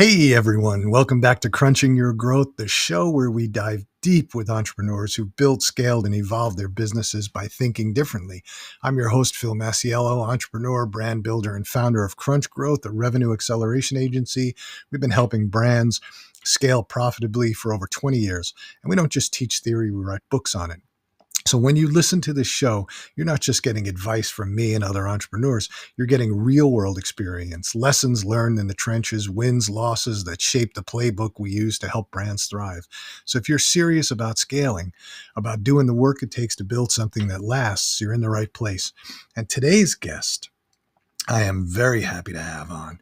Hey everyone, welcome back to Crunching Your Growth, the show where we dive deep with entrepreneurs who built, scaled, and evolved their businesses by thinking differently. I'm your host, Phil Masiello, entrepreneur, brand builder, and founder of Crunch Growth, a revenue acceleration agency. We've been helping brands scale profitably for over 20 years, and we don't just teach theory, we write books on it. So when you listen to this show, you're not just getting advice from me and other entrepreneurs, you're getting real world experience, lessons learned in the trenches, wins, losses that shape the playbook we use to help brands thrive. So if you're serious about scaling, about doing the work it takes to build something that lasts, you're in the right place. And today's guest, I am very happy to have on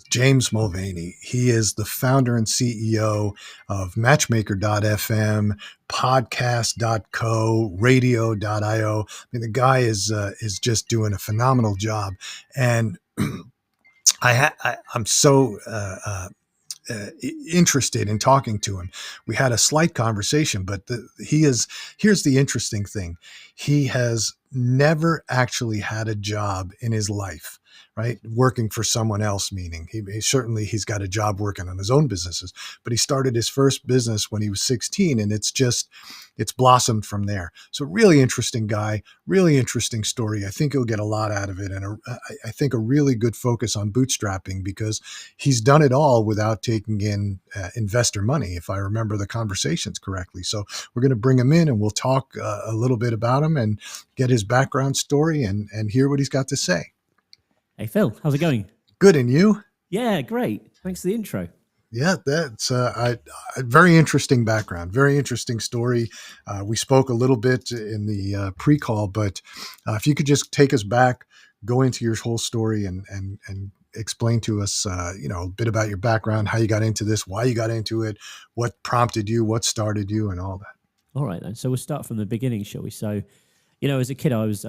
James Mulvaney. He is the founder and CEO of Matchmaker.fm, podcast.co, radio.io. I mean, the guy is just doing a phenomenal job. And I'm so interested in talking to him. We had a slight conversation, but here's the interesting thing. He has never actually had a job in his life, right? Working for someone else, meaning he's got a job working on his own businesses, but he started his first business when he was 16 and it's blossomed from there. So really interesting guy, really interesting story. I think you'll get a lot out of it. And I think a really good focus on bootstrapping because he's done it all without taking in investor money, if I remember the conversations correctly. So we're going to bring him in and we'll talk a little bit about him and get his background story and hear what he's got to say. Hey, Phil, how's it going? Good. And you? Yeah, great. Thanks for the intro. Yeah, that's a very interesting background, very interesting story. We spoke a little bit in the pre-call, but if you could just take us back, go into your whole story and explain to us, a bit about your background, how you got into this, why you got into it, what prompted you, what started you, and all that. All right, then. So we'll start from the beginning, shall we? So, as a kid, I was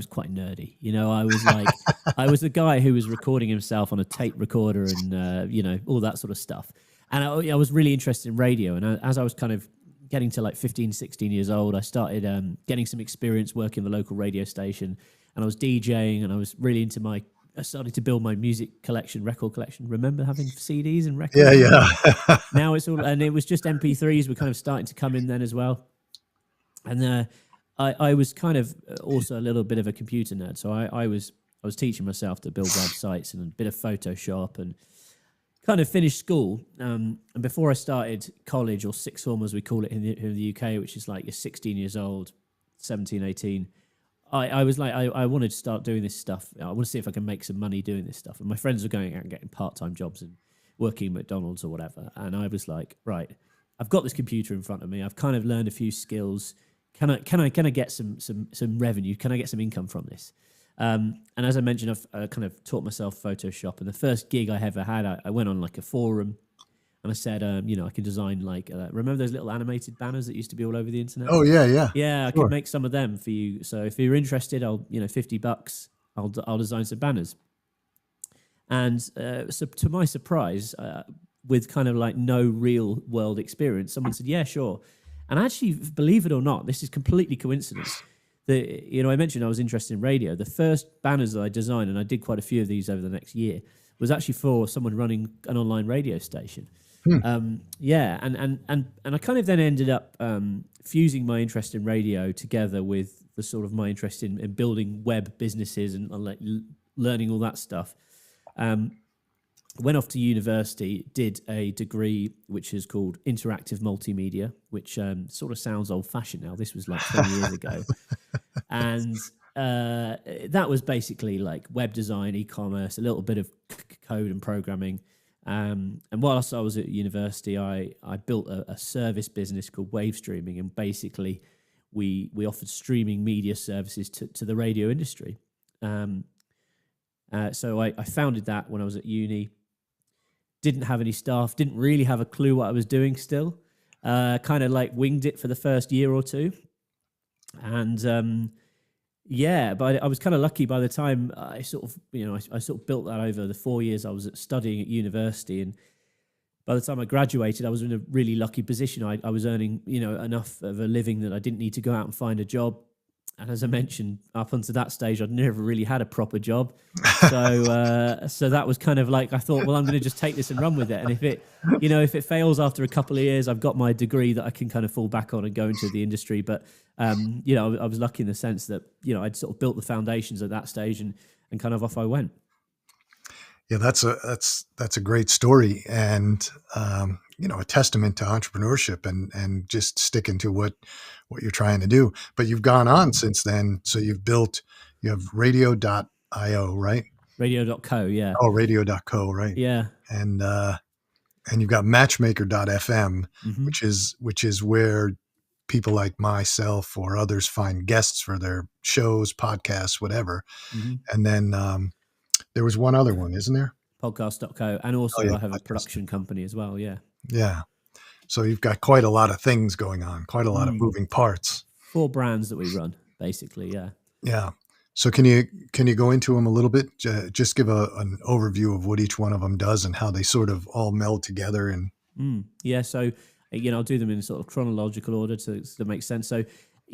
quite nerdy. I was like, I was the guy who was recording himself on a tape recorder and, all that sort of stuff. And I was really interested in radio. And as I was kind of getting to like 15, 16 years old, I started getting some experience working the local radio station. And I was DJing and I was really I started to build my music collection, record collection. Remember having CDs and records? Yeah. Now it's all, and it was just MP3s were kind of starting to come in then as well. And I was kind of also a little bit of a computer nerd, so I was teaching myself to build websites and a bit of Photoshop and kind of finished school. And before I started college, or sixth form as we call it in the UK, which is like you're 16 years old, 17, 18, I was like, I wanted to start doing this stuff. I want to see if I can make some money doing this stuff. And my friends were going out and getting part-time jobs and working at McDonald's or whatever. And I was like, right, I've got this computer in front of me. I've kind of learned a few skills. Can I get some revenue? Can I get some income from this? And as I mentioned, I've kind of taught myself Photoshop. And the first gig I ever had, I went on like a forum and I said, I can design like, remember those little animated banners that used to be all over the internet? Oh yeah. Yeah, I could make some of them for you. So if you're interested, I'll, $50, I'll design some banners. And so to my surprise, with kind of like no real world experience, someone said, yeah, sure. And actually, believe it or not, this is completely coincidence. I mentioned I was interested in radio. The first banners that I designed, and I did quite a few of these over the next year, was actually for someone running an online radio station. And I kind of then ended up fusing my interest in radio together with the sort of my interest in building web businesses and like learning all that stuff. Went off to university, did a degree which is called interactive multimedia, which sort of sounds old-fashioned now. This was like 20 years ago. And that was basically like web design, e-commerce, a little bit of code and programming. And whilst I was at university, I built a service business called Wave Streaming, and basically we offered streaming media services to the radio industry. So I founded that when I was at uni. Didn't have any staff, didn't really have a clue what I was doing still. Kind of like winged it for the first year or two. And but I was kind of lucky by the time I sort of built that over the 4 years I was studying at university. And by the time I graduated, I was in a really lucky position. I was earning, enough of a living that I didn't need to go out and find a job. And as I mentioned, up until that stage, I'd never really had a proper job. So that was kind of like, I thought, well, I'm going to just take this and run with it. And if it fails after a couple of years, I've got my degree that I can kind of fall back on and go into the industry. But, I was lucky in the sense that, I'd sort of built the foundations at that stage and kind of off I went. Yeah, that's a great story, and a testament to entrepreneurship and just sticking to what you're trying to do. But you've gone on since then. So you have radio.io, right? Radio.co, yeah. Oh, radio.co, right? Yeah. And you've got matchmaker.fm, Mm-hmm. which is where people like myself or others find guests for their shows, podcasts, whatever. Mm-hmm. And then there was one other one, isn't there? Podcast.co. And also I have a production company as well. Yeah. Yeah. So you've got quite a lot of things going on, quite a lot of moving parts. 4 brands that we run, basically. Yeah. Yeah. So can you go into them a little bit? Just give an overview of what each one of them does and how they sort of all meld together. And yeah. So, I'll do them in sort of chronological order to make sense. So,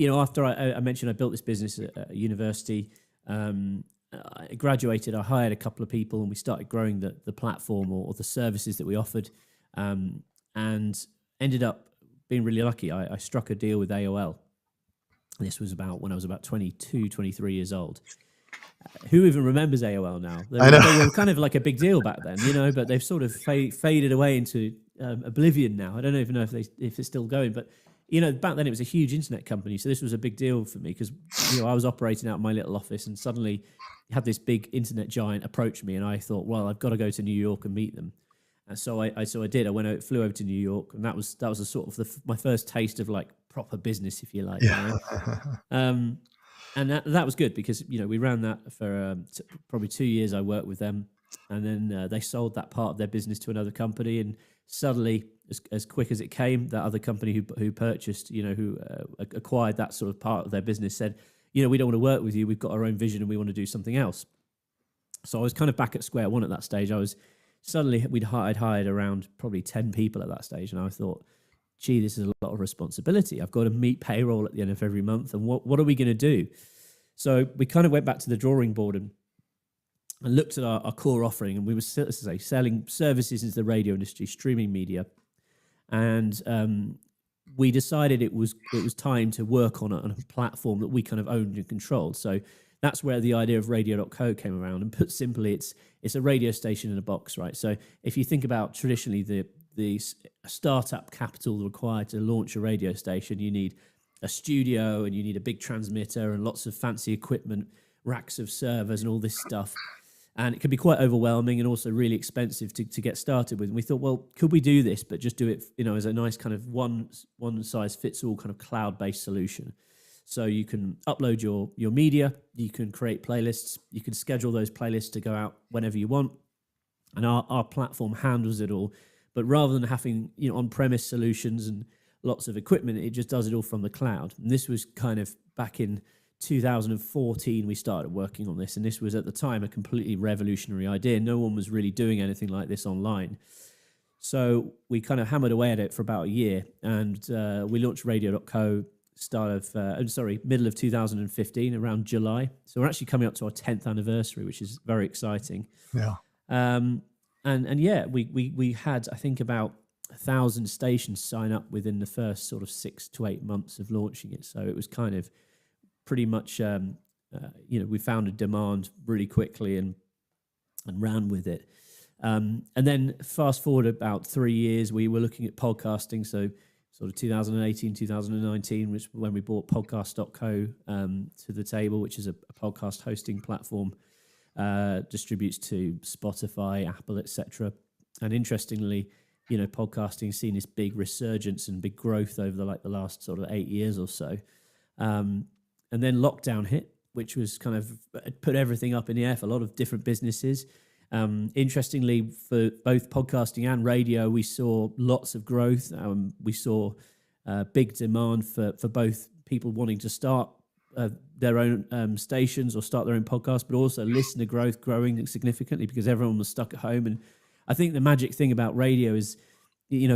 after I mentioned I built this business at university, I graduated, I hired a couple of people and we started growing the platform or the services that we offered, and ended up being really lucky. I struck a deal with AOL. This was when I was about 22, 23 years old. Who even remembers AOL now? They were kind of like a big deal back then, but they've sort of faded away into oblivion now. I don't even know if it's still going, but back then it was a huge internet company, so this was a big deal for me because I was operating out of my little office, and suddenly had this big internet giant approach me, and I thought, well, I've got to go to New York and meet them. And so I did. I flew over to New York, and that was a sort of my first taste of like proper business, if you like. yeah. And that was good because we ran that for probably 2 years. I worked with them, and then they sold that part of their business to another company, and suddenly, as quick as it came, that other company who purchased, who acquired that sort of part of their business said, we don't want to work with you. We've got our own vision and we want to do something else. So I was kind of back at square one at that stage. I'd hired around probably 10 people at that stage. And I thought, gee, this is a lot of responsibility. I've got to meet payroll at the end of every month. And what are we going to do? So we kind of went back to the drawing board and looked at our core offering. And we were selling services into the radio industry, streaming media. And we decided it was time to work on a platform that we kind of owned and controlled. So that's where the idea of radio.co came around. And put simply, it's a radio station in a box, right? So if you think about traditionally the startup capital required to launch a radio station, you need a studio and you need a big transmitter and lots of fancy equipment, racks of servers and all this stuff. And it can be quite overwhelming and also really expensive to get started with. And we thought, well, could we do this, but just do it, as a nice kind of one size fits all kind of cloud-based solution. So you can upload your media, you can create playlists, you can schedule those playlists to go out whenever you want. And our platform handles it all. But rather than having, on-premise solutions and lots of equipment, it just does it all from the cloud. And this was kind of back in 2014 we started working on this, and this was at the time a completely revolutionary idea. No one was really doing anything like this online. So we kind of hammered away at it for about a year, and we launched radio.co middle of 2015, around July. So we're actually coming up to our 10th anniversary, which is very exciting. Yeah. We had, I think, about 1,000 stations sign up within the first sort of 6 to 8 months of launching it. So it was kind of pretty much, we found a demand really quickly and ran with it. And then fast forward about 3 years, we were looking at podcasting. So sort of 2018, 2019, which when we bought podcast.co to the table, which is a podcast hosting platform, distributes to Spotify, Apple, etc. And interestingly, podcasting has seen this big resurgence and big growth over the last sort of 8 years or so. And then lockdown hit, which was kind of put everything up in the air for a lot of different businesses. Interestingly, for both podcasting and radio, we saw lots of growth. We saw big demand for both people wanting to start their own stations or start their own podcast, but also listener growth growing significantly because everyone was stuck at home. And I think the magic thing about radio is,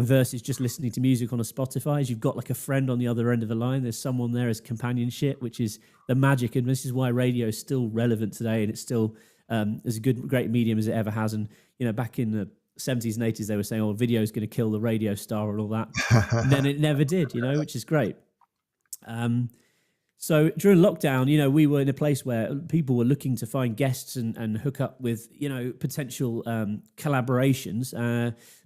versus just listening to music on a Spotify, is you've got like a friend on the other end of the line. There's someone there as companionship, which is the magic. And this is why radio is still relevant today, and it's still as a great medium as it ever has. And, back in the 70s and 80s, they were saying, oh, video is going to kill the radio star and all that. And then it never did, which is great. So during lockdown, we were in a place where people were looking to find guests and hook up with, potential collaborations.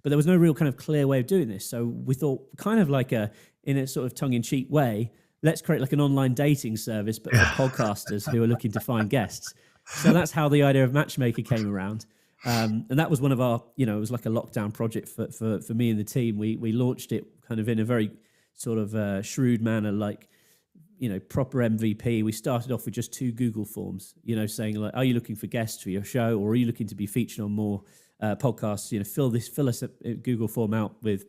But there was no real kind of clear way of doing this. So we thought, kind of like in a sort of tongue-in-cheek way, let's create like an online dating service, but for podcasters who are looking to find guests. So that's how the idea of Matchmaker came around. And that was one of our, it was like a lockdown project for me and the team. We launched it kind of in a very sort of shrewd manner, like, proper MVP. We started off with just 2 Google forms, saying like, are you looking for guests for your show, or are you looking to be featured on more podcasts? Fill us a Google form out with,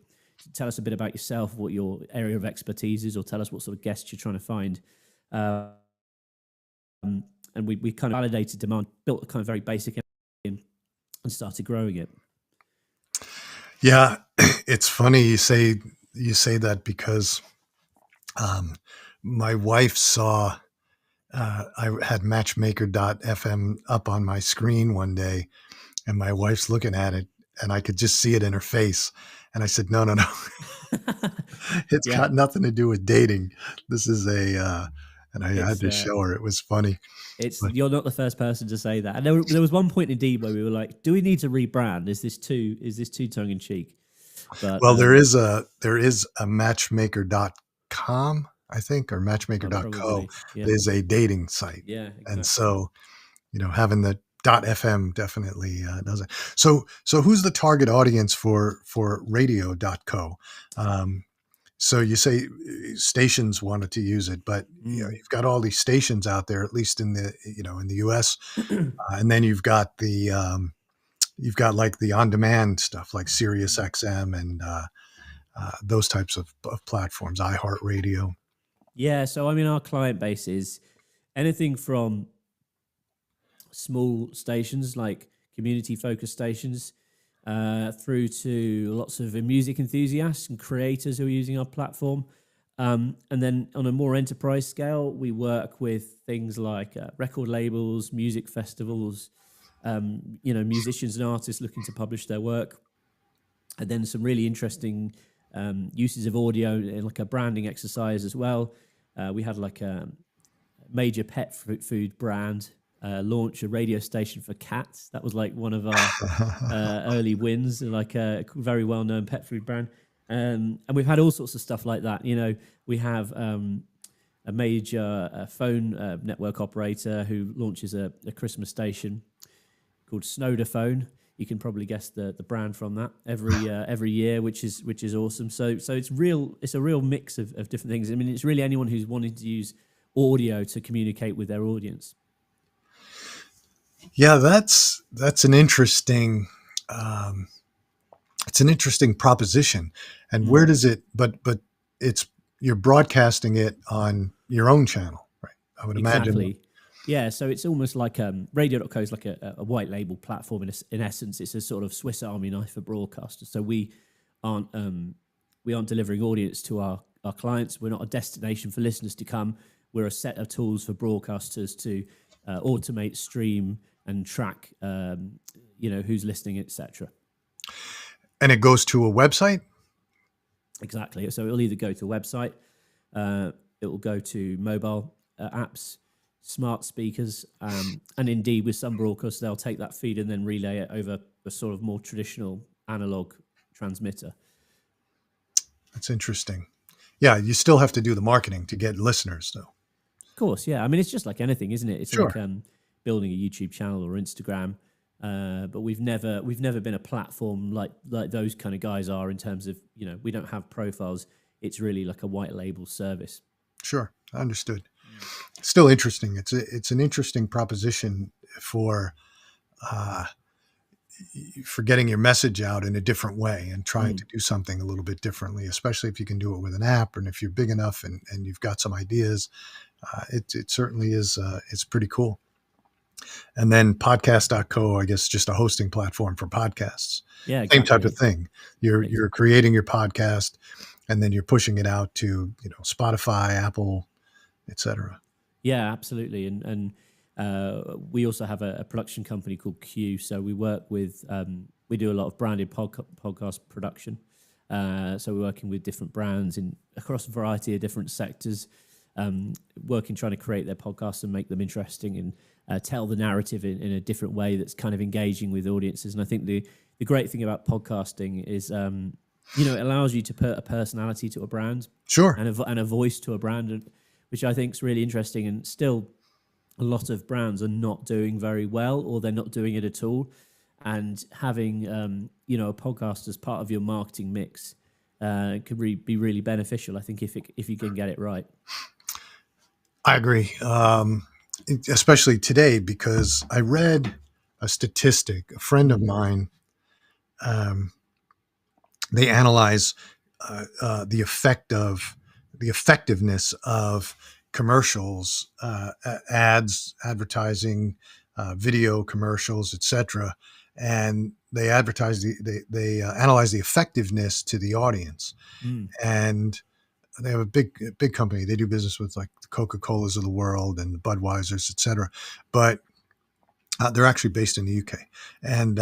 tell us a bit about yourself, what your area of expertise is, or tell us what sort of guests you're trying to find. And we kind of validated demand, built a kind of very basic and started growing it. Yeah, it's funny you say that because my wife saw I had matchmaker.fm up on my screen one day, and my wife's looking at it, and I could just see it in her face. And I said, no. It's got nothing to do with dating. This is and I had to show her. It was funny. You're not the first person to say that. And there was one point indeed where we were like, do we need to rebrand? Is this too tongue in cheek? But, well, there is a matchmaker.com, I think, or matchmaker.co. Yeah. It is a dating site. Yeah. Exactly. And so, having the .fm definitely does it. So who's the target audience for radio.co? So you say stations wanted to use it, but you've got all these stations out there, at least in the in the US, and then you've got like the on-demand stuff like Sirius XM and those types of platforms, iHeartRadio. Yeah, so I mean, our client base is anything from small stations like community-focused stations, through to lots of music enthusiasts and creators who are using our platform. And then on a more enterprise scale, we work with things like record labels, music festivals, musicians and artists looking to publish their work. And then some really interesting uses of audio in like a branding exercise as well. We had like a major pet food brand launch a radio station for cats. That was like one of our early wins, like a very well-known pet food brand. And we've had all sorts of stuff like that. We have a major phone network operator who launches a Christmas station called Snowderphone. You can probably guess the brand from that every year, which is awesome. So it's a real mix of different things. I mean, it's really anyone who's wanting to use audio to communicate with their audience. Yeah, that's an interesting it's an interesting proposition. And where does it? But you're broadcasting it on your own channel, right? I would imagine. Yeah, so it's almost like radio.co is like a white label platform in essence. It's a sort of Swiss Army knife for broadcasters. So we aren't delivering audience to our clients. We're not a destination for listeners to come. We're a set of tools for broadcasters to automate, stream, and track, who's listening, etc. And it goes to a website? Exactly. So it'll either go to a website, it will go to mobile apps, smart speakers, and indeed with some broadcasters, they'll take that feed and then relay it over a sort of more traditional analog transmitter. That's interesting. Yeah, you still have to do the marketing to get listeners, though. Of course, yeah. I mean, it's just like anything, isn't it? It's sure. Like building a YouTube channel or Instagram, but we've never been a platform like those kind of guys are in terms of, we don't have profiles. It's really like a white label service. Sure, understood. Still interesting. It's an interesting proposition for getting your message out in a different way and trying to do something a little bit differently, especially if you can do it with an app and if you're big enough and you've got some ideas. It certainly is. It's pretty cool. And then podcast.co, I guess, just a hosting platform for podcasts. Yeah, Same type of exactly. thing. You're creating your podcast, and then you're pushing it out to, Spotify, Apple, etc. Yeah, absolutely. And we also have a production company called Q. So we work with we do a lot of branded podcast production. So we're working with different brands in across a variety of different sectors, working trying to create their podcasts and make them interesting and tell the narrative in a different way that's kind of engaging with audiences. And I think the great thing about podcasting is it allows you to put a personality to a brand Sure. and a voice to a brand, which I think is really interesting. And still, a lot of brands are not doing very well, or they're not doing it at all. And having a podcast as part of your marketing mix could be really beneficial. I think if you can get it right. I agree, especially today, because I read a statistic. A friend of mine, um, they analyze the effectiveness of commercials, ads, advertising, video commercials, etc. And they they analyze the effectiveness to the audience. Mm, And they have a big company. They do business with like the Coca-Colas of the world and the Budweisers, etc. But they're actually based in the UK. And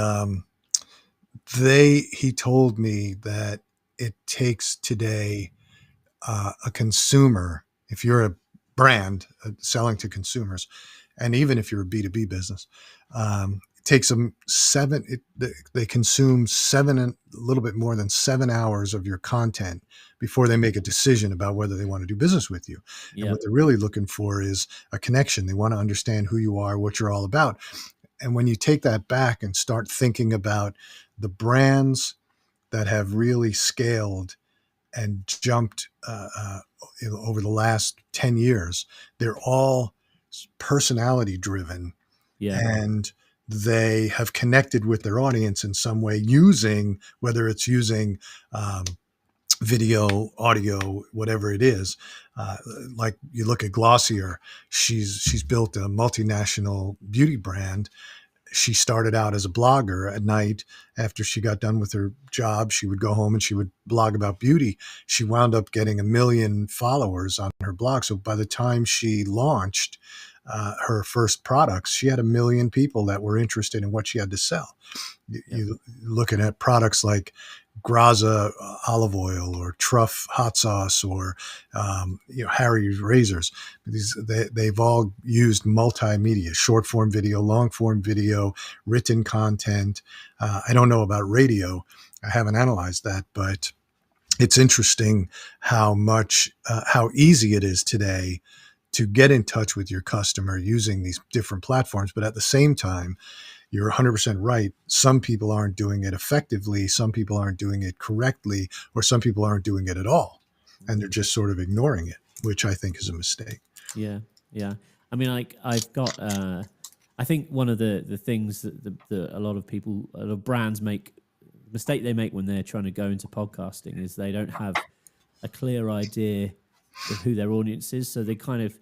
he told me that it takes today a consumer, if you're a brand selling to consumers, and even if you're a B2B business, it takes them they consume a little bit more than 7 hours of your content before they make a decision about whether they want to do business with you. And yeah, what they're really looking for is a connection. They want to understand who you are, what you're all about. And when you take that back and start thinking about the brands that have really scaled and jumped over the last 10 years, they're all personality driven, yeah, and they have connected with their audience in some way, whether it's using video, audio, whatever it is. Like you look at Glossier, she's built a multinational beauty brand. She started out as a blogger at night. After she got done with her job, she would go home and she would blog about beauty. She wound up getting 1 million followers on her blog. So by the time she launched her first products, she had 1 million people that were interested in what she had to sell. yeah, You looking at products like Graza olive oil or Truff hot sauce or Harry's razors. They've all used multimedia, short form video, long form video, written content. I don't know about radio. I haven't analyzed that, but it's interesting how easy it is today to get in touch with your customer using these different platforms. But at the same time, you're 100% right. Some people aren't doing it effectively. Some people aren't doing it correctly, or some people aren't doing it at all. And they're just sort of ignoring it, which I think is a mistake. yeah, yeah. I mean, like I've got. I think one of the things that a lot of people, a lot of brands make mistake they make when they're trying to go into podcasting is they don't have a clear idea of who their audience is. So they kind of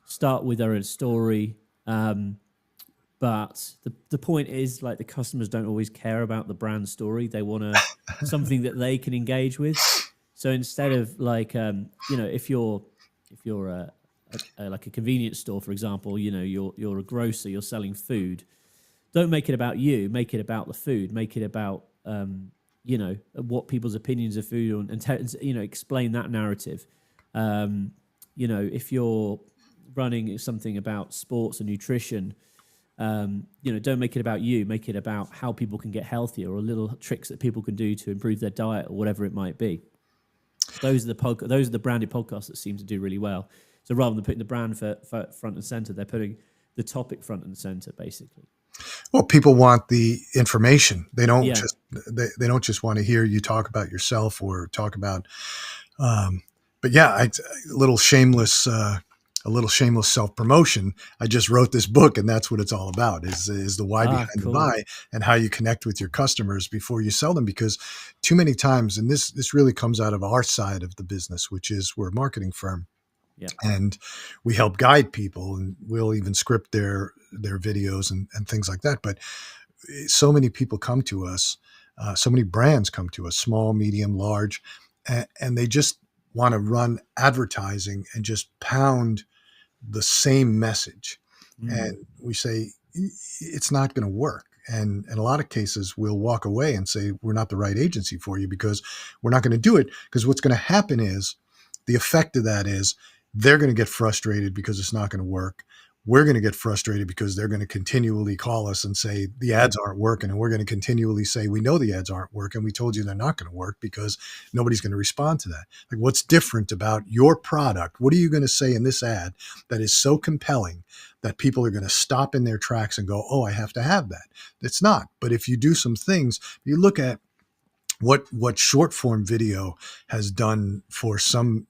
start with their own story. But the point is, like, the customers don't always care about the brand story. They want something that they can engage with. So instead of like, if you're like a convenience store, for example, you're a grocer, you're selling food. Don't make it about you. Make it about the food. Make it about what people's opinions of food and explain that narrative. If you're running something about sports and nutrition, don't make it about you. Make it about how people can get healthier or little tricks that people can do to improve their diet or whatever it might be. Those are the branded podcasts that seem to do really well. So rather than putting the brand for front and center, they're putting the topic front and center, basically. Well, people want the information. They don't Yeah. they don't just want to hear you talk about yourself or talk about. But yeah, a little shameless. A little shameless self-promotion. I just wrote this book, and that's what it's all about: is the why behind the Cool. buy and how you connect with your customers before you sell them. Because too many times, and this really comes out of our side of the business, which is we're a marketing firm. Yeah. And we help guide people, and we'll even script their videos and things like that. But so many people come to us, so many brands come to us, small, medium, large, and they just want to run advertising and just pound the same message. Mm. And we say, it's not going to work. And in a lot of cases, we'll walk away and say, we're not the right agency for you, because we're not going to do it. Because what's going to happen is, the effect of that is, they're going to get frustrated because it's not going to work. We're going to get frustrated because they're going to continually call us and say the ads aren't working. And we're going to continually say, we know the ads aren't working. We told you they're not going to work, because nobody's going to respond to that. Like, what's different about your product? What are you going to say in this ad that is so compelling that people are going to stop in their tracks and go, oh, I have to have that? It's not. But if you do some things, you look at what short form video has done for some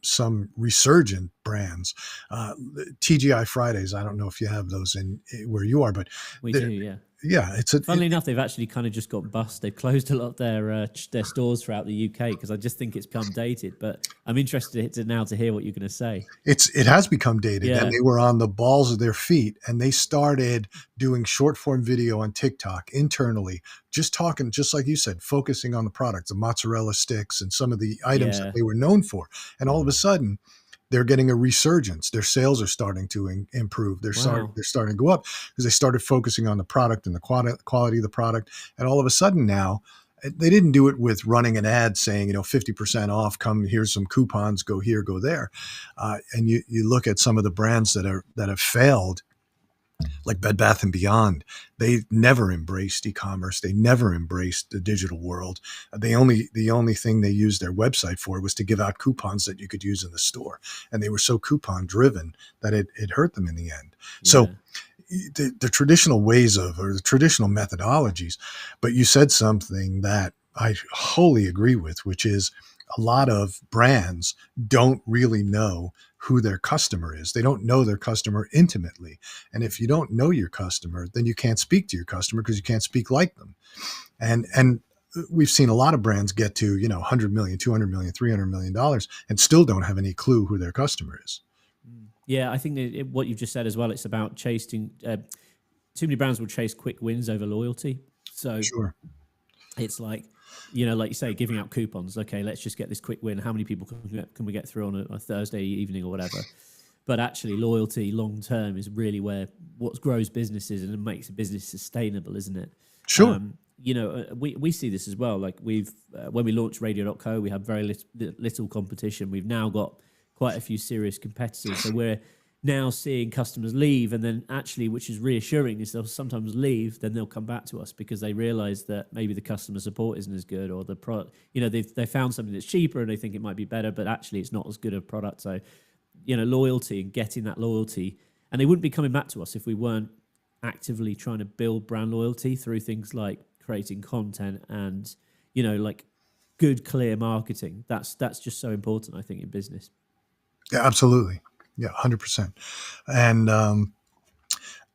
resurgent brands. TGI Fridays, I don't know if you have those in where you are, but We do, yeah. yeah, Funnily enough, they've actually kind of just got bust. They've closed a lot of their stores throughout the UK, because I just think it's become dated. But I'm interested to hear what you're going to say. it has become dated, Yeah. and they were on the balls of their feet, and they started doing short form video on TikTok internally, just talking, just like you said, focusing on the products, the mozzarella sticks and some of the items that Yeah. they were known for. And all of a sudden, they're getting a resurgence. Their sales are starting to improve. They're Wow. starting to go up, because they started focusing on the product and the quality of the product. And all of a sudden now, they didn't do it with running an ad saying, 50% off, come, here's some coupons, go here, go there. And you look at some of the brands that have failed, like Bed Bath and Beyond. They never embraced e-commerce. They never embraced the digital world. The only thing they used their website for was to give out coupons that you could use in the store. And they were so coupon driven that it hurt them in the end. So the traditional ways of, or the traditional methodologies, but you said something that I wholly agree with, which is, a lot of brands don't really know who their customer is. They don't know their customer intimately. And if you don't know your customer, then you can't speak to your customer, because you can't speak like them. And we've seen a lot of brands get to, 100 million, 200 million, $300 million, and still don't have any clue who their customer is. Yeah, I think what you've just said as well, it's about chasing. Too many brands will chase quick wins over loyalty. So Sure. it's like, like you say, giving out coupons. Okay, let's just get this quick win. How many people can we get through on a Thursday evening or whatever? But actually, loyalty long term is really where what grows businesses and it makes a business sustainable, isn't it? Sure. We see this as well. Like we've when we launched Radio.co, we had very little competition. We've now got quite a few serious competitors. So we're now seeing customers leave, and then actually, which is reassuring, is they'll sometimes leave, then they'll come back to us because they realize that maybe the customer support isn't as good, or the product, they found something that's cheaper and they think it might be better, but actually it's not as good a product. So, loyalty and getting that loyalty, and they wouldn't be coming back to us if we weren't actively trying to build brand loyalty through things like creating content and, like good, clear marketing. That's just so important, I think, in business. Yeah, absolutely. Yeah, 100%. And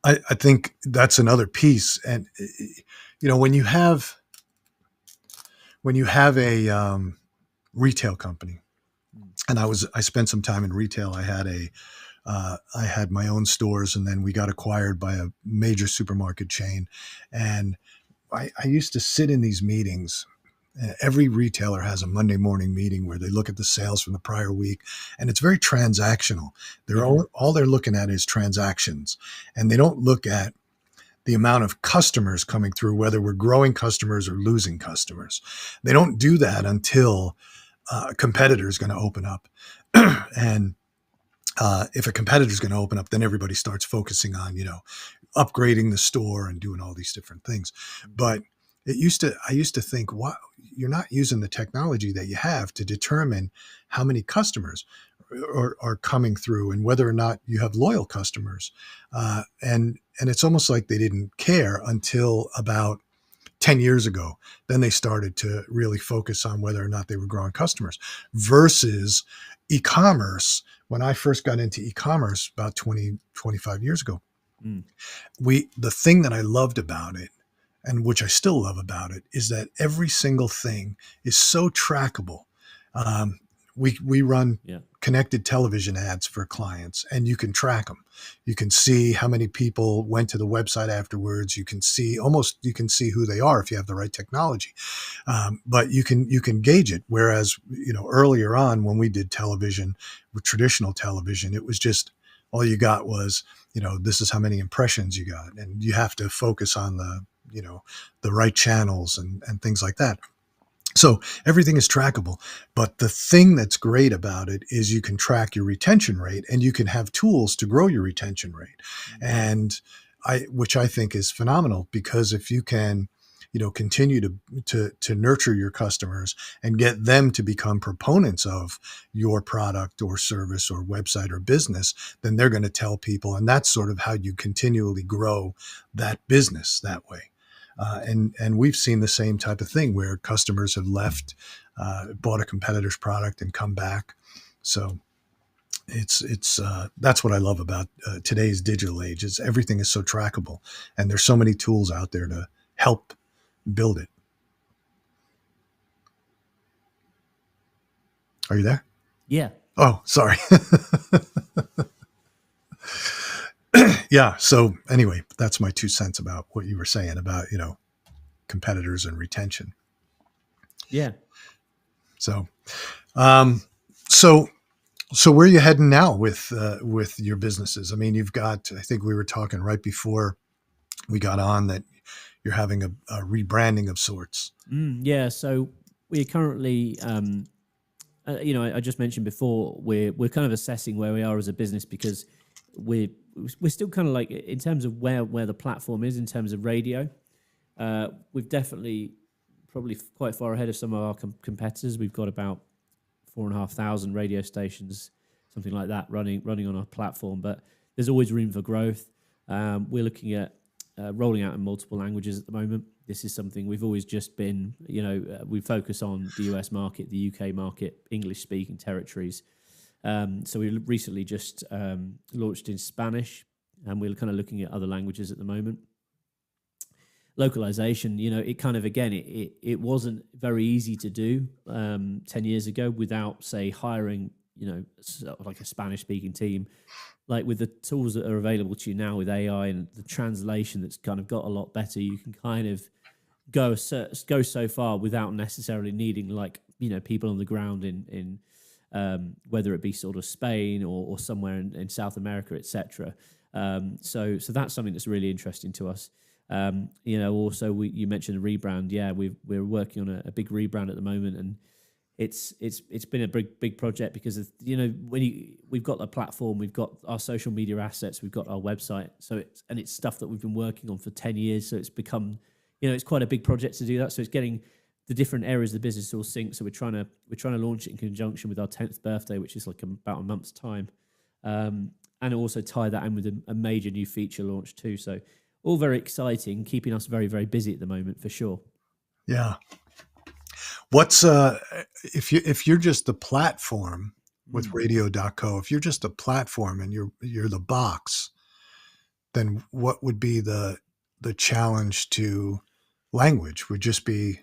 I think that's another piece. And when you have a retail company, and I spent some time in retail. I had my own stores, and then we got acquired by a major supermarket chain. And I used to sit in these meetings. Every retailer has a Monday morning meeting where they look at the sales from the prior week, and it's very transactional. All they're looking at is transactions, and they don't look at the amount of customers coming through, whether we're growing customers or losing customers. They don't do that until a competitor is going to open up. And if a competitor is going to open up, then everybody starts focusing on, upgrading the store and doing all these different things. But I used to think, wow, you're not using the technology that you have to determine how many customers are coming through and whether or not you have loyal customers. And it's almost like they didn't care until about 10 years ago. Then they started to really focus on whether or not they were growing customers versus e-commerce. When I first got into e-commerce about 25 years ago, the thing that I loved about it, and which I still love about it, is that every single thing is so trackable. We run connected television ads for clients, and you can track them. You can see how many people went to the website afterwards. You can see who they are if you have the right technology. But you can gauge it. Whereas, earlier on when we did television with traditional television, it was just all you got was, this is how many impressions you got, and you have to focus on the right channels and things like that. So everything is trackable. But the thing that's great about it is you can track your retention rate, and you can have tools to grow your retention rate. And which I think is phenomenal, because if you can, continue to nurture your customers and get them to become proponents of your product or service or website or business, then they're going to tell people. And that's sort of how you continually grow that business that way. And we've seen the same type of thing where customers have left, bought a competitor's product and come back. So it's that's what I love about today's digital age. Is everything is so trackable, and there's so many tools out there to help build it. Are you there? Yeah. Oh, sorry. Yeah. So anyway, that's my 2 cents about what you were saying about, competitors and retention. Yeah. So, um, so, so where are you heading now with your businesses? I mean, you've got, I think we were talking right before we got on that you're having a rebranding of sorts. Yeah. So we're currently, I just mentioned before, we're kind of assessing where we are as a business, because we're still kind of like, in terms of where the platform is in terms of radio. We've definitely probably quite far ahead of some of our competitors. We've got about 4,500 radio stations, something like that, running on our platform. But there's always room for growth. We're looking at rolling out in multiple languages at the moment. This is something we've always just been, we focus on the US market, the UK market, English-speaking territories. So we recently just launched in Spanish, and we're kind of looking at other languages at the moment. Localization, it kind of, again, it wasn't very easy to do 10 years ago without, say, hiring, like a Spanish-speaking team. Like with the tools that are available to you now with AI and the translation that's kind of got a lot better, you can kind of go so far without necessarily needing, like, people on the ground in whether it be sort of Spain or somewhere in South America, etc. So that's something that's really interesting to us. Also you mentioned the rebrand. Yeah, we're working on a big rebrand at the moment, and it's been a big project because of, we've got the platform, we've got our social media assets, we've got our website, so it's stuff that we've been working on for 10 years. So it's become, it's quite a big project to do that. So it's getting the different areas of the business all sync. So we're trying to launch it in conjunction with our 10th birthday, which is like about a month's time, and also tie that in with a major new feature launch too. So all very exciting, keeping us very, very busy at the moment for sure. Yeah. What's if you're just the platform with radio.co, if you're just a platform and you're the box, then what would be the challenge to language? Would just be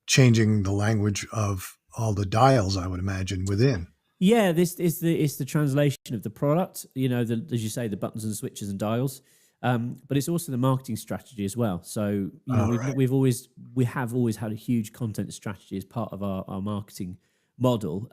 changing the language of all the dials, I would imagine, within. Yeah, this is the translation of the product. As you say, the buttons and switches and dials. But it's also the marketing strategy as well. So we have always had a huge content strategy as part of our marketing model.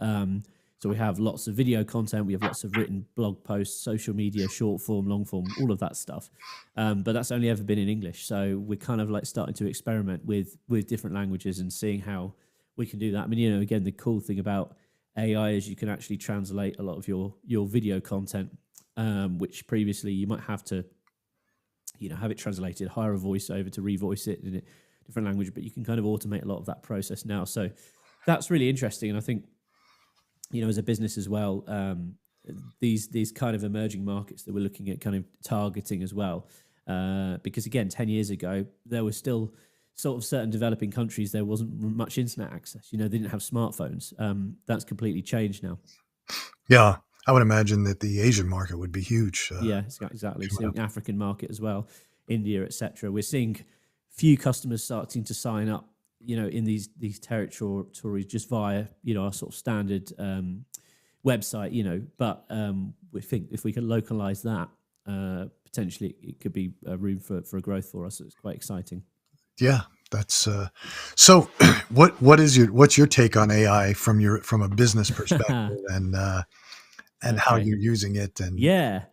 So we have lots of video content, we have lots of written blog posts, social media, short form, long form, all of that stuff. But that's only ever been in English. So we're kind of like starting to experiment with different languages and seeing how we can do that. I mean, again, the cool thing about AI is you can actually translate a lot of your video content, which previously you might have to have it translated, hire a voiceover to revoice it in a different language, but you can kind of automate a lot of that process now. So that's really interesting. And I think, as a business as well, these kind of emerging markets that we're looking at kind of targeting as well, because again, 10 years ago, there was still sort of certain developing countries, there wasn't much internet access. They didn't have smartphones. That's completely changed now. Yeah. I would imagine that the Asian market would be huge. Yeah, exactly. So African market as well, India, etc. We're seeing few customers starting to sign up, in these territories just via, our sort of standard website, but we think if we can localize that, potentially it could be a room for a growth for us. It's quite exciting. Yeah, that's so. What's your take on AI from a business perspective, and how Okay. you're using it? And Yeah.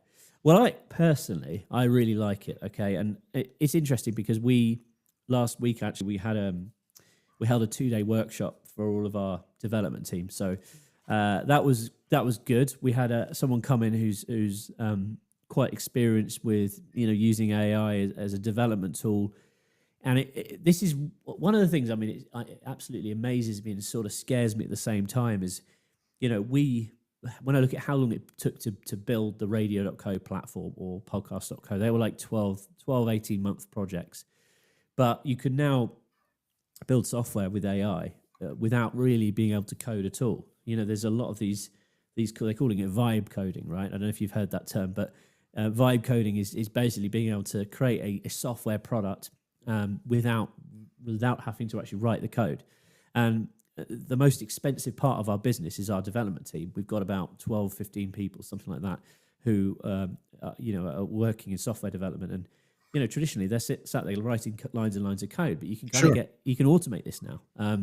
Well, I really like it. Okay, and it's interesting because last week actually we held a 2-day workshop for all of our development team. So that was good. We had someone come in who's quite experienced with using AI as a development tool, and this is one of the things. I mean, it absolutely amazes me and sort of scares me at the same time. Is when I look at how long it took to build the radio.co platform or podcast.co, they were like 18-month projects. But you can now build software with AI without really being able to code at all. There's a lot of these they're calling it vibe coding, right? I don't know if you've heard that term, but vibe coding is basically being able to create a software product without having to actually write the code. And the most expensive part of our business is our development team. We've got about 12, 15 people, something like that, who are working in software development. And traditionally they're sat there writing lines and lines of code, but you can sure, you can automate this now. I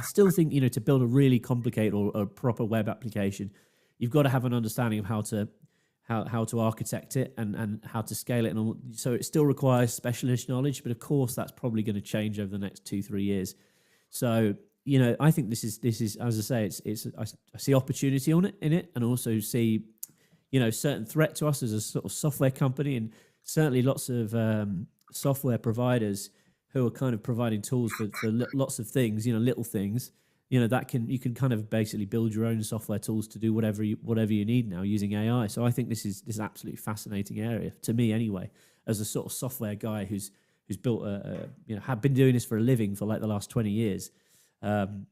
still think to build a really complicated or a proper web application, you've got to have an understanding of how to architect it and how to scale it, and all. So it still requires specialist knowledge, but of course that's probably going to change over the next 2-3 years. So I think this is as I say, I see opportunity in it, and also see certain threat to us as a sort of software company, and certainly lots of software providers who are kind of providing tools for lots of things, little things, that you can kind of basically build your own software tools to do whatever you need now using AI. So I think this is an absolutely fascinating area to me anyway, as a sort of software guy who's built have been doing this for a living for like the last 20 years. Some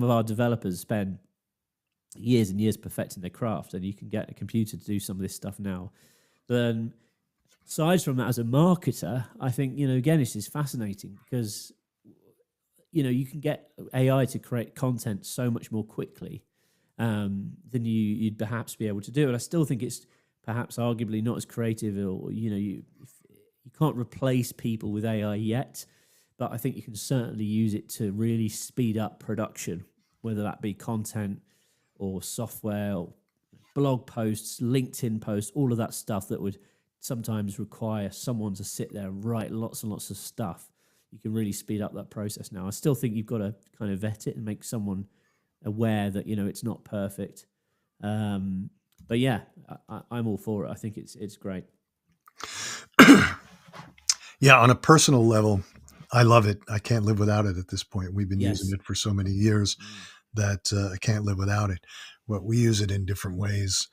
of our developers spend years and years perfecting their craft, and you can get a computer to do some of this stuff now. Then, aside from that, as a marketer, I think again this is fascinating because you can get AI to create content so much more quickly than you'd perhaps be able to do. And I still think it's perhaps arguably not as creative, or you can't replace people with AI yet, but I think you can certainly use it to really speed up production, whether that be content or software or blog posts, LinkedIn posts, all of that stuff that would sometimes require someone to sit there and write lots and lots of stuff. You can really speed up that process now. I still think you've got to kind of vet it and make someone aware that it's not perfect. But yeah, I'm all for it. I think it's great. yeah, on a personal level, I love it. I can't live without it at this point. We've been using Yes. it for so many years that I can't live without it. But we use it in different ways.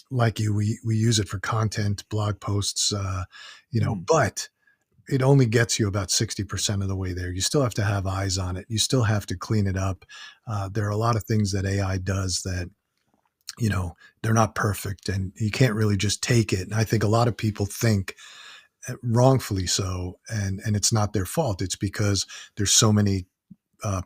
Like you, we use it for content, blog posts, but it only gets you about 60% of the way there. You still have to have eyes on it. You still have to clean it up. There are a lot of things that AI does that, they're not perfect, and you can't really just take it. And I think a lot of people think, wrongfully so, and it's not their fault. It's because there's so many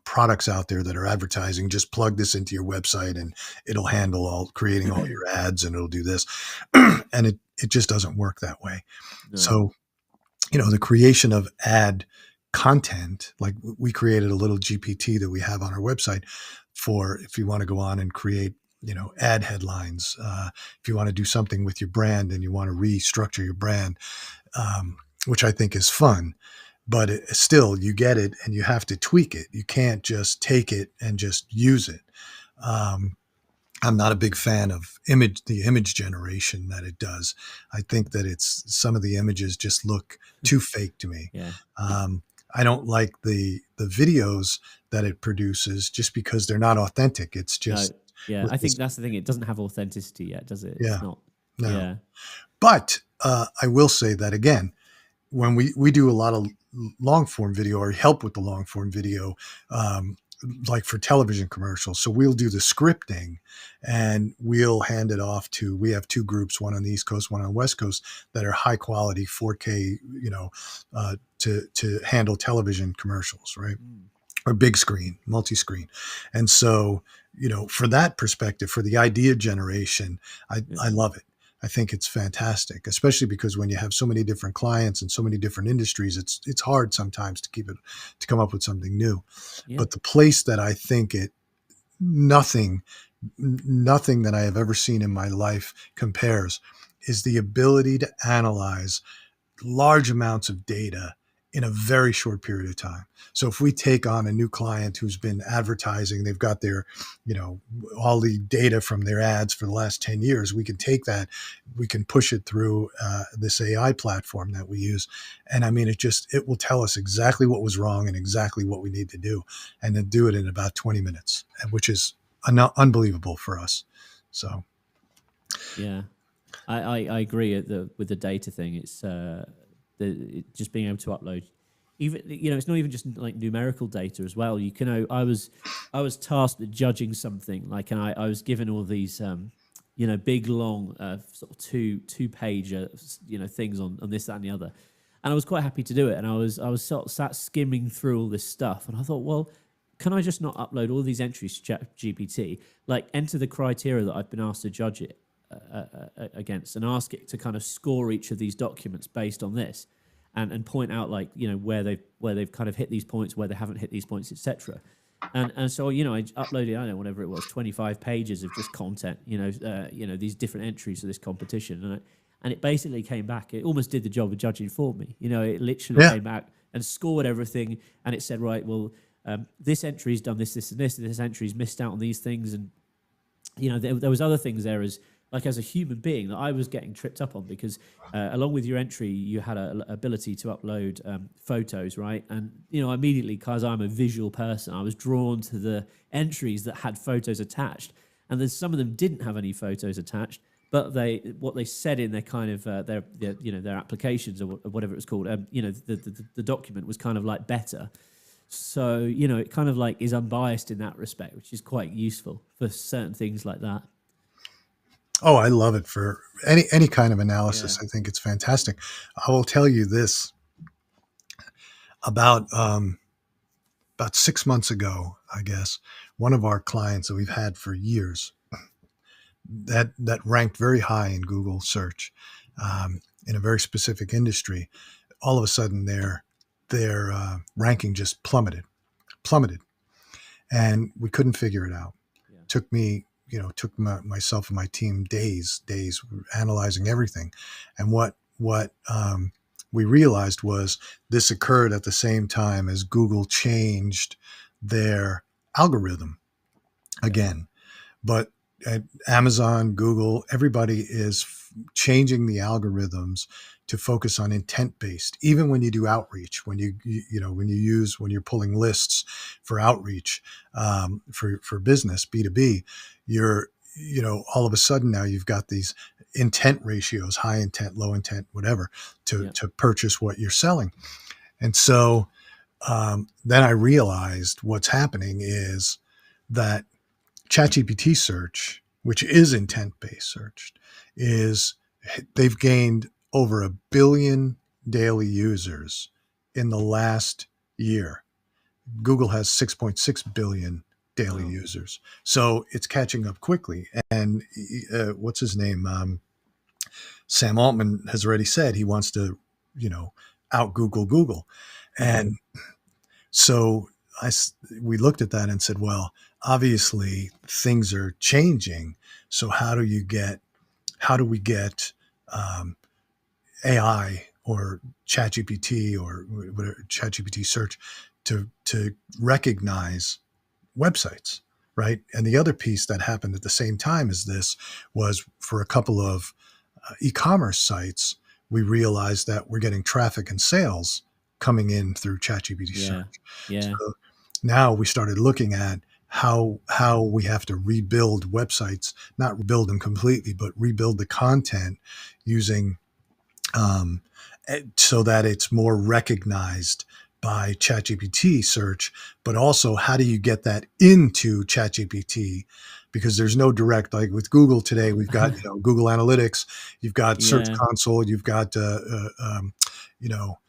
products out there that are advertising, just plug this into your website and it'll handle creating all your ads, and it'll do this. And it just doesn't work that way. No. So, the creation of ad content, like we created a little GPT that we have on our website for if you want to go on and create, ad headlines, if you want to do something with your brand and you want to restructure your brand, which I think is fun. But still, you get it and you have to tweak it. You can't just take it and just use it. I'm not a big fan of the image generation that it does. I think that some of the images just look too fake to me. Yeah. I don't like the videos that it produces just because they're not authentic. It's just, No. Yeah. I think that's the thing. It doesn't have authenticity yet, does it? yeah, It's not. no. Yeah. But I will say that again, when we do a lot of long form video or help with the long form video, like for television commercials. So we'll do the scripting and we'll hand it off we have two groups, one on the East Coast, one on the West Coast, that are high quality 4K, to handle television commercials. Right. or big screen, multi-screen. And so, for that perspective, for the idea generation, Yeah. I love it. I think it's fantastic, especially because when you have so many different clients and so many different industries, it's hard sometimes to come up with something new. Yeah. But the place that I think nothing, nothing that I have ever seen in my life compares is the ability to analyze large amounts of data in a very short period of time. So if we take on a new client who's been advertising, they've got their, you know, all the data from their ads for the last 10 years, we can take that, we can push it through this AI platform that we use. And I mean, it will tell us exactly what was wrong and exactly what we need to do, and then do it in about 20 minutes, which is unbelievable for us. So, Yeah. I agree with the data thing. It's just being able to upload, even it's not even just like numerical data as well. You can I was tasked with judging something like, and I was given all these big long sort of two page things on this, that, and the other, and I was quite happy to do it. And I was sort of sat skimming through all this stuff, and I thought, well, can I just not upload all these entries to ChatGPT, like enter the criteria that I've been asked to judge it against, and ask it to kind of score each of these documents based on this, and point out like where they've kind of hit these points, where they haven't hit these points, etc. And so I uploaded, I don't know, whatever it was, 25 pages of just content, these different entries of this competition, and it basically came back. It almost did the job of judging for me. It literally yeah, came back and scored everything, and it said, right, well, this entry's done this, this, and this, and this entry's missed out on these things, and there was other things there as a human being that I was getting tripped up on, because along with your entry, you had an ability to upload photos, right? And immediately, because I'm a visual person, I was drawn to the entries that had photos attached, and then some of them didn't have any photos attached, but what they said in their kind of their applications, or whatever it was called, the document was kind of like better. So it kind of like is unbiased in that respect, which is quite useful for certain things like that. oh, I love it for any kind of Yeah. analysis. I think it's fantastic. I will tell you this about about 6 months ago, I guess, one of our clients that we've had for years that ranked very high in Google search in a very specific industry. All of a sudden, their ranking just plummeted, and we couldn't figure it out. Yeah. Took me, took myself and my team days analyzing everything, and what we realized was this occurred at the same time as Google changed their algorithm Okay. again. But at Amazon, Google, everybody is changing the algorithms to focus on intent based. Even when you do outreach, when you're pulling lists for outreach for business B2B, you're all of a sudden now you've got these intent ratios, high intent, low intent, whatever, Yeah. to purchase what you're selling. And so then I realized what's happening is that ChatGPT search, which is intent-based search, is they've gained over 1 billion daily users in the last year. Google has 6.6 billion daily Wow. users, so it's catching up quickly. And what's his name? Sam Altman has already said he wants to, out Google, Yeah. and so we looked at that and said, well, obviously things are changing. So how do we get um, AI or ChatGPT or whatever ChatGPT search to recognize websites, right? And the other piece that happened at the same time as this was for a couple of e-commerce sites, we realized that we're getting traffic and sales coming in through ChatGPT Yeah. search. Yeah. So now we started looking at how we have to rebuild websites, not rebuild them completely, but rebuild the content using um, so that it's more recognized by ChatGPT search, but also how do you get that into ChatGPT? Because there's no direct, like with Google today, we've got Google Analytics, you've got Search Yeah. Console, you've got you know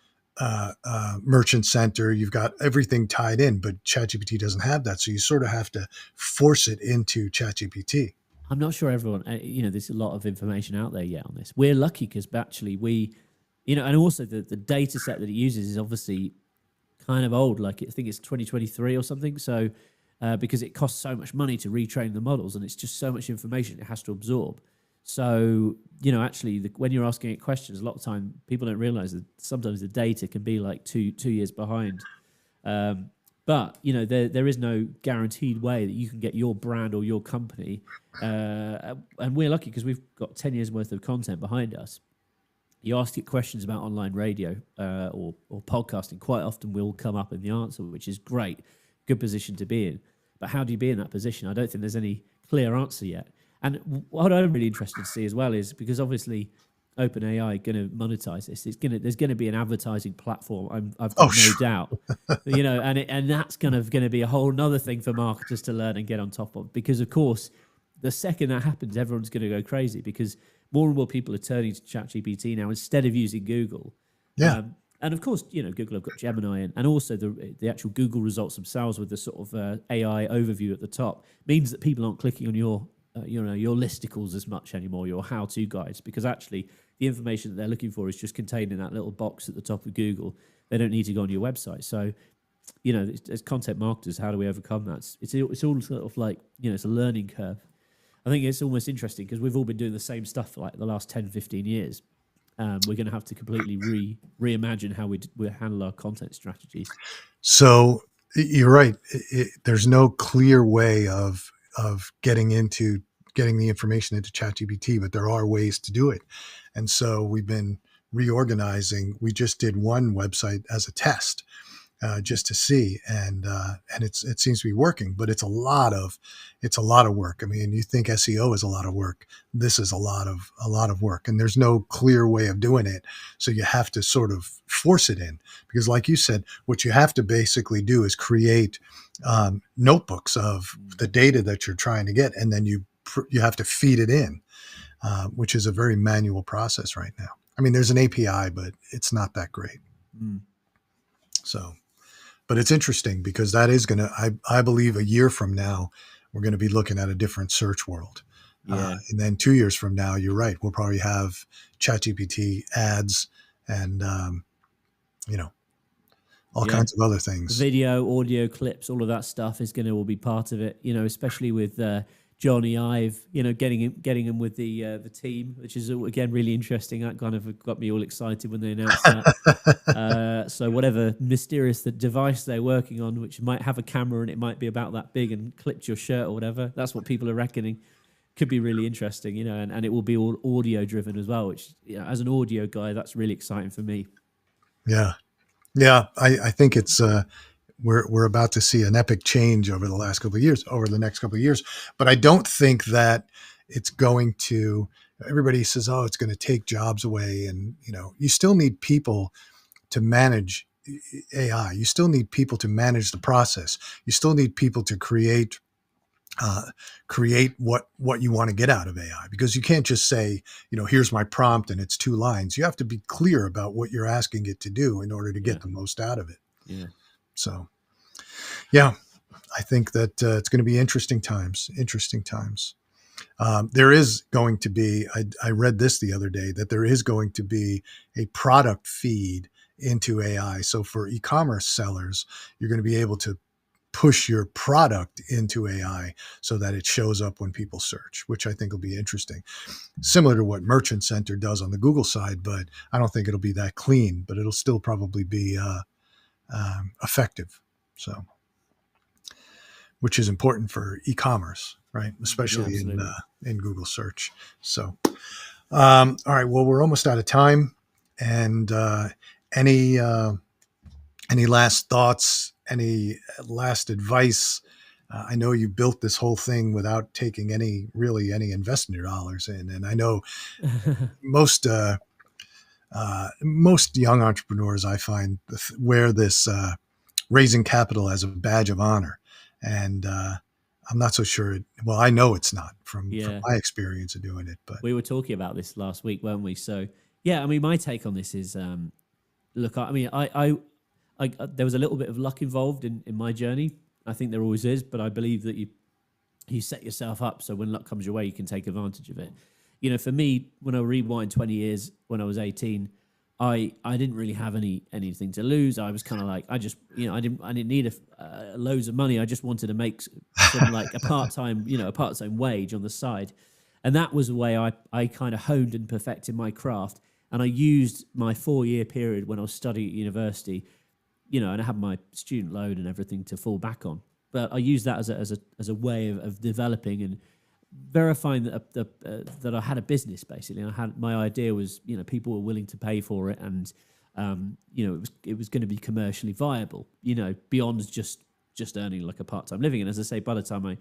Merchant Center. You've got everything tied in, but ChatGPT doesn't have that. So you sort of have to force it into ChatGPT. I'm not sure everyone, there's a lot of information out there yet on this. We're lucky because actually and also the data set that it uses is obviously kind of old. Like I think it's 2023 or something. So because it costs so much money to retrain the models, and it's just so much information it has to absorb. So actually, when you're asking it questions, a lot of time people don't realize that sometimes the data can be like two years behind. But there is no guaranteed way that you can get your brand or your company, and we're lucky because we've got 10 years worth of content behind us. You ask it questions about online radio or podcasting, quite often will come up in the answer, which is great, good position to be in. But how do you be in that position? I don't think there's any clear answer yet. And what I'm really interested to see as well is, because obviously OpenAI going to monetize this. There's going to be an advertising platform. I've got no doubt, and that's going to be a whole nother thing for marketers to learn and get on top of. Because of course, the second that happens, everyone's going to go crazy because more and more people are turning to ChatGPT now instead of using Google. Yeah. And of course, Google have got Gemini and also the actual Google results themselves with the sort of AI overview at the top means that people aren't clicking on your listicles as much anymore, your how-to guides, because actually the information that they're looking for is just contained in that little box at the top of Google. They don't need to go on your website. So, as content marketers, how do we overcome that? It's all sort of like, it's a learning curve. I think it's almost interesting because we've all been doing the same stuff for like the last 10, 15 years. We're going to have to completely reimagine how we handle our content strategies. So you're right. There's no clear way of getting the information into ChatGPT, but there are ways to do it. And so we've been reorganizing. We just did one website as a test, just to see, and it seems to be working. But it's a lot of work. I mean, you think SEO is a lot of work. This is a lot of work, and there's no clear way of doing it. So you have to sort of force it in, because, like you said, what you have to basically do is create notebooks of the data that you're trying to get, and then you have to feed it in, which is a very manual process right now. I mean, there's an API, but it's not that great. So. But it's interesting because that is going to, I believe a year from now, we're going to be looking at a different search world. Yeah. And then 2 years from now, you're right, we'll probably have ChatGPT ads and, all kinds of other things. Video, audio clips, all of that stuff is going to all be part of it, especially with Johnny Ive, getting him with the team, which is again really interesting. That kind of got me all excited when they announced that. So whatever mysterious device they're working on, which might have a camera and it might be about that big and clipped your shirt or whatever, that's what people are reckoning. Could be really interesting, and it will be all audio driven as well, which as an audio guy, that's really exciting for me. Yeah. I think it's we're about to see an epic change over the next couple of years. But I don't think that it's going to, everybody says, oh, it's going to take jobs away. And, you still need people to manage AI. You still need people to manage the process. You still need people to create what you want to get out of AI, because you can't just say, here's my prompt and it's 2 lines. You have to be clear about what you're asking it to do in order to get the most out of it. Yeah. So, yeah, I think that it's going to be interesting times. There is going to be, I read this the other day, that there is going to be a product feed into AI. So for e-commerce sellers, you're going to be able to push your product into AI so that it shows up when people search, which I think will be interesting. Similar to what Merchant Center does on the Google side, but I don't think it'll be that clean, but it'll still probably be effective. So, which is important for e-commerce, right? Especially in Google search. So, all right. Well, we're almost out of time. And any last thoughts? Any last advice? I know you built this whole thing without taking any investor dollars in, and I know most young entrepreneurs, I find, wear this raising capital as a badge of honor, and I'm not so sure. Well, I know it's not from my experience of doing it. But we were talking about this last week, weren't we? So yeah, I mean, my take on this is look, I mean, there was a little bit of luck involved in my journey. I think there always is, but I believe that you set yourself up so when luck comes your way, you can take advantage of it. You know, for me, when I rewind 20 years, when I was 18, I didn't really have anything to lose. I was kind of like, I just, you know, I didn't need loads of money. I just wanted to make some like a part-time wage on the side. And that was the way I kind of honed and perfected my craft. And I used my 4-year period when I was studying at university, you know, and I had my student loan and everything to fall back on. But I used that as a way of developing and verifying that I had a business. Basically, and my idea was, you know, people were willing to pay for it, and you know, it was going to be commercially viable. You know, beyond just earning like a part-time living. And as I say, by the time I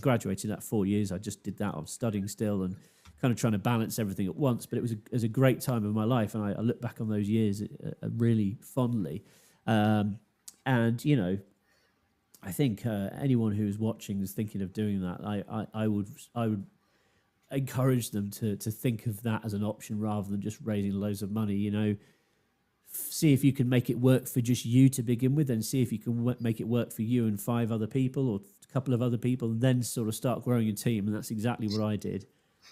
graduated that 4 years, I just did that. I was studying still and kind of trying to balance everything at once. But it was a great time of my life, and I look back on those years really fondly. And you know, I think anyone who's watching is thinking of doing that. I would encourage them to think of that as an option rather than just raising loads of money. You know, see if you can make it work for just you to begin with, and see if you can make it work for you and 5 other people or a couple of other people, and then sort of start growing a team. And that's exactly what I did.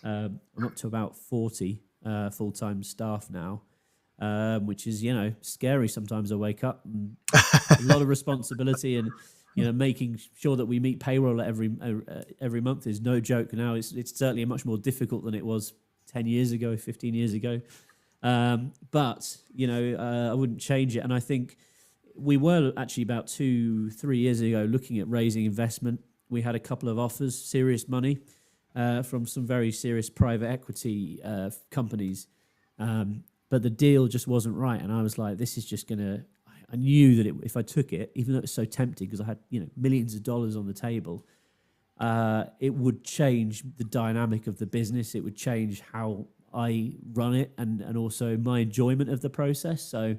I'm up to about 40 full-time staff now. Which is, you know, scary. Sometimes I wake up and a lot of responsibility, and you know, making sure that we meet payroll every month is no joke. Now it's certainly much more difficult than it was 10 years ago, 15 years ago. But you know, I wouldn't change it. And I think we were actually about 2-3 years ago looking at raising investment. We had a couple of offers, serious money, from some very serious private equity companies. But the deal just wasn't right. And I was like, this is just going to... I knew that if I took it, even though it was so tempting because I had, you know, millions of dollars on the table, it would change the dynamic of the business. It would change how I run it and also my enjoyment of the process. So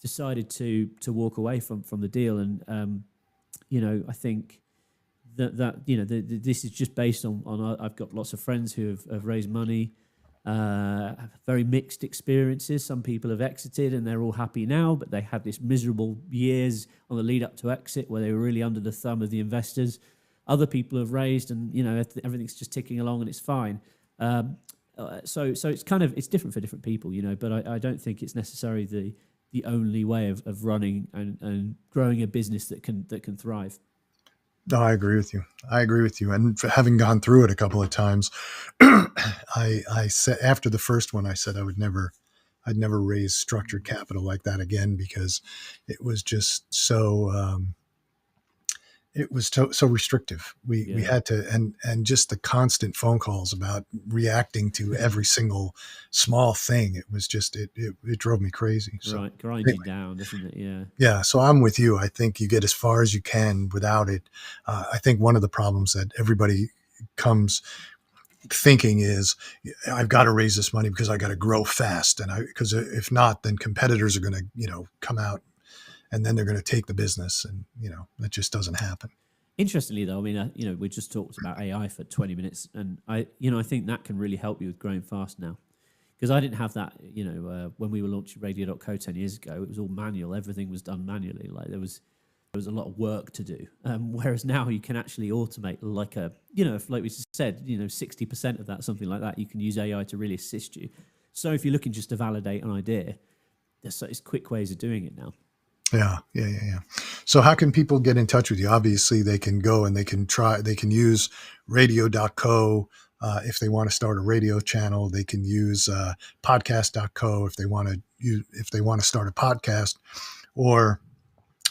decided to walk away from the deal. And, you know, I think that you know, this is just based on I've got lots of friends who have raised money, very mixed experiences. Some people have exited and they're all happy now, but they had this miserable years on the lead up to exit where they were really under the thumb of the investors. Other people have raised, and you know, everything's just ticking along and it's fine. So it's kind of, it's different for different people, you know. But I don't think it's necessarily the only way of running and growing a business that can thrive. No, I agree with you. And having gone through it a couple of times, I said after the first one, I said I'd never raise structured capital like that again, because it was just so so restrictive. We had to, and just the constant phone calls about reacting to every single small thing. It was just it drove me crazy. So, right, grind you down, doesn't it? Yeah. Yeah. So I'm with you. I think you get as far as you can without it. I think one of the problems that everybody comes thinking is, I've got to raise this money because I got to grow fast, and because if not, then competitors are going to, you know, come out, and then they're going to take the business, and you know, that just doesn't happen. Interestingly, though, I mean, you know, we just talked about AI for 20 minutes, and I think that can really help you with growing fast now, because I didn't have that, you know, when we were launching radio.co 10 years ago. It was all manual. Everything was done manually. Like there was a lot of work to do. Whereas now you can actually automate, like if like we said, you know, 60% of that, something like that, you can use AI to really assist you. So if you're looking just to validate an idea, there's quick ways of doing it now. Yeah. So how can people get in touch with you? Obviously they can go and they can use radio.co. If they want to start a radio channel, they can use podcast.co if they want to start a podcast, or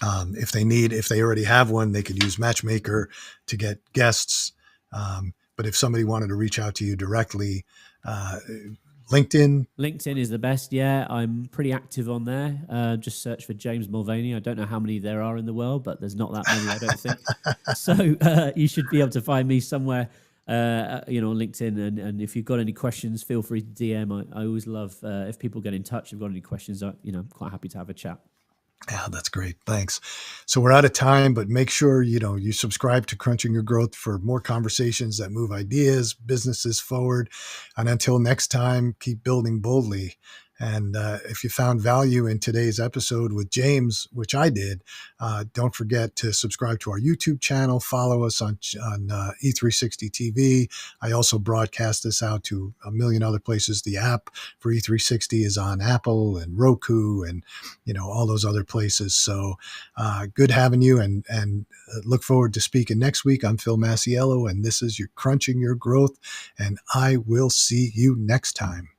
if they already have one, they could use Matchmaker to get guests. But if somebody wanted to reach out to you directly, LinkedIn is the best. Yeah, I'm pretty active on there. Just search for James Mulvaney. I don't know how many there are in the world, but there's not that many, I don't think. So you should be able to find me somewhere, you know, on LinkedIn. And if you've got any questions, feel free to DM. I always love if people get in touch. If you've got any questions, you know, I'm quite happy to have a chat. Yeah, that's great. Thanks. So we're out of time, but make sure, you know, you subscribe to Crunching Your Growth for more conversations that move ideas, businesses forward. And until next time, keep building boldly And if you found value in today's episode with James, which I did, don't forget to subscribe to our YouTube channel, follow us on E360 TV. I also broadcast this out to a million other places. The app for E360 is on Apple and Roku and, all those other places. So good having you, and look forward to speaking next week. I'm Phil Masiello, and this is your Crunching Your Growth, and I will see you next time.